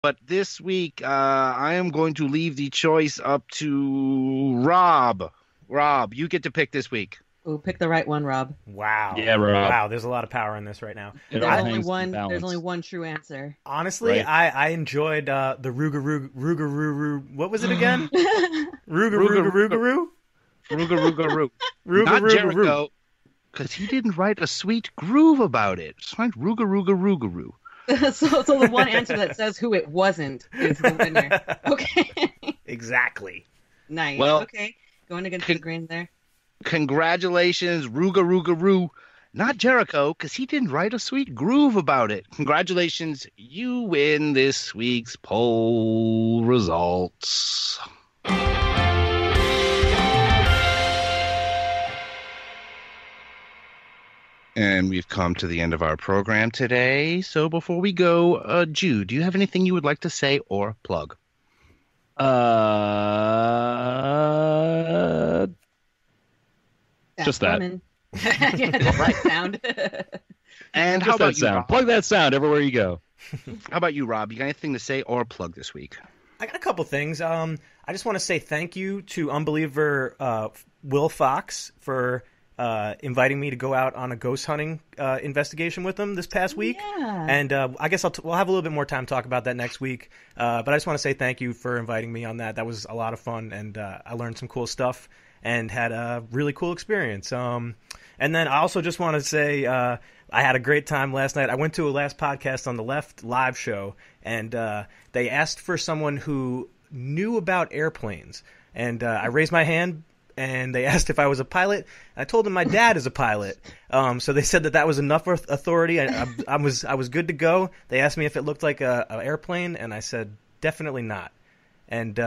But this week, I am going to leave the choice up to Rob. Rob, you get to pick this week. Ooh, pick the right one, Rob. Wow. Yeah, Rob. Wow, there's a lot of power in this right now. There's only one true answer. Honestly, Right. I enjoyed the Rugaroo. What was it again? Rugaroo. Rugaroo. Not Jericho, because he didn't write a sweet groove about it. Just write Rugaroo. So the one answer that says who it wasn't is the winner. Okay. Exactly. Nice. Well, okay. Going against the grain there. Congratulations, Rugaroo. Not Jericho, because he didn't write a sweet groove about it. Congratulations, you win this week's poll results. And we've come to the end of our program today. So before we go, Jude, do you have anything you would like to say or plug? Just that. Yeah, just right sound. And how Just about that you, sound. Rob? Plug that sound everywhere you go. How about you, Rob? You got anything to say or plug this week? I got a couple things. I just want to say thank you to Unbeliever Will Fox for inviting me to go out on a ghost hunting investigation with him this past week. Yeah. And I guess we'll have a little bit more time to talk about that next week. But I just want to say thank you for inviting me on that. That was a lot of fun, and I learned some cool stuff and had a really cool experience. And then I also just want to say I had a great time last night. I went to a Last Podcast on the Left live show, and they asked for someone who knew about airplanes. And I raised my hand, and they asked if I was a pilot. I told them my dad is a pilot. So they said that was enough authority. I was good to go. They asked me if it looked like an airplane, and I said definitely not. And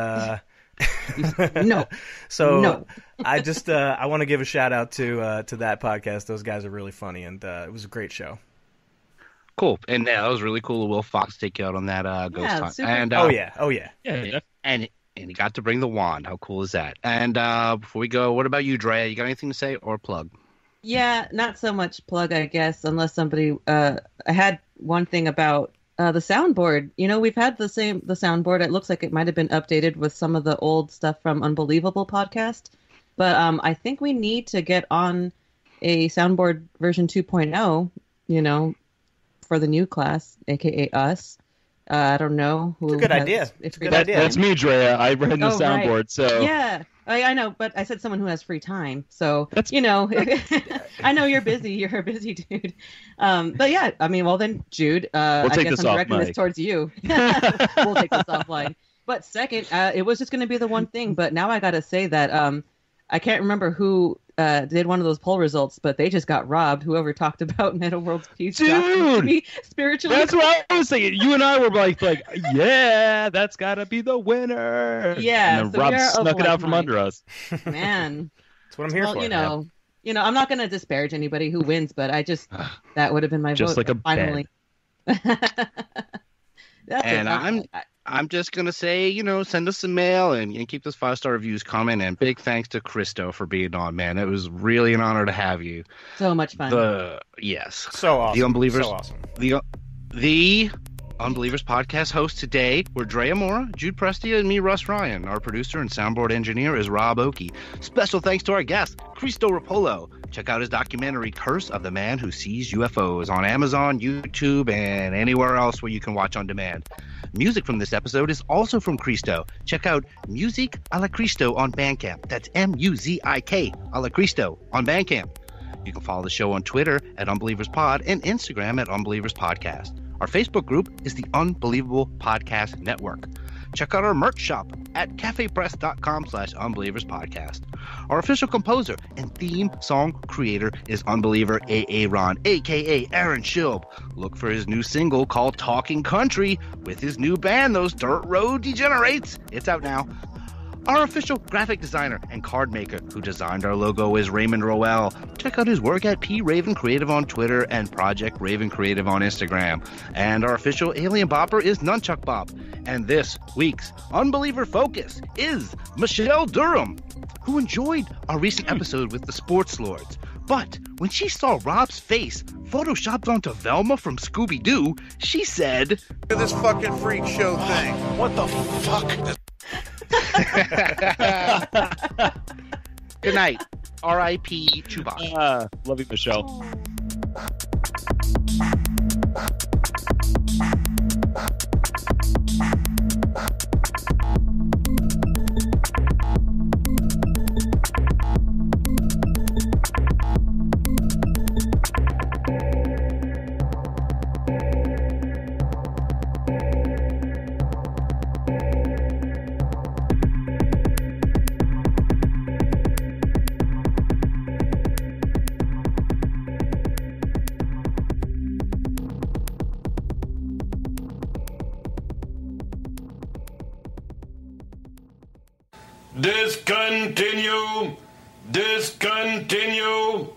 No. So No. I just I want to give a shout out to that podcast. Those guys are really funny, and it was a great show. Cool. And that was really cool of Will Fox to take you out on that ghost hunt. super And, Oh yeah. And he got to bring the wand. How cool is that? And before we go, what about you, Drea? You got anything to say or plug? Yeah, not so much plug, I guess, unless somebody. I had one thing about the soundboard. You know, we've had the soundboard. It looks like it might have been updated with some of the old stuff from Unbelievable podcast. But I think we need to get on a soundboard version 2.0, you know, for the new class, aka us. I don't know who. It's a good idea. It's a good idea. That's me, Drea. I ran the soundboard, right. so Yeah, I know, but I said someone who has free time. So That's- you know, I know you're busy. You're a busy dude. But yeah, I mean, well then, Jude, I take guess this I'm off directing mic. this towards you. We'll take this offline. But second, it was just going to be the one thing. But now I got to say that I can't remember who did one of those poll results, but they just got robbed. Whoever talked about Meta World's Peace, Dude! me spiritually. that's what I was thinking. You and I were like, yeah, that's got to be the winner. Yeah, And then so Rob we are of snuck it out like from mind. under us. Man. That's what I'm here Well, for. you know, I'm not going to disparage anybody who wins, but I just that would have been my Just vote. like a finally. That's And it. I'm just going to say, you know, send us some mail and keep those 5-star reviews coming. And big thanks to Christo for being on, man. It was really an honor to have you. So much fun. Yes. So awesome. The Unbelievers. So awesome. The Unbelievers podcast hosts today were Drea Mora, Jude Prestia, and me, Russ Ryan. Our producer and soundboard engineer is Rob Oakey. Special thanks to our guest, Christo Roppolo. Check out his documentary, Curse of the Man Who Sees UFOs, on Amazon, YouTube, and anywhere else where you can watch on demand. Music from this episode is also from Christo. Check out Music a la Christo on Bandcamp. That's MUZIK a la Christo on Bandcamp. You can follow the show on Twitter at UnbelieversPod and Instagram at UnbelieversPodcast. Our Facebook group is the Unbelievable Podcast Network. Check out our merch shop at cafepress.com/unbelieverspodcast. Our official composer and theme song creator is Unbeliever Aaron, a.k.a. Aaron Shilb. Look for his new single called Talking Country with his new band, Those Dirt Road Degenerates. It's out now. Our official graphic designer and card maker who designed our logo is Raymond Roel. Check out his work at P Raven Creative on Twitter and Project Raven Creative on Instagram. And our official alien bopper is Nunchuck Bob. And this week's Unbeliever Focus is Michelle Durham, who enjoyed our recent episode with the Sports Lords. But when she saw Rob's face photoshopped onto Velma from Scooby-Doo, she said, Look at this fucking freak show thing. What the fuck? good night. R.I.P. Chewbacca. Love you, Michelle. Discontinue! Discontinue!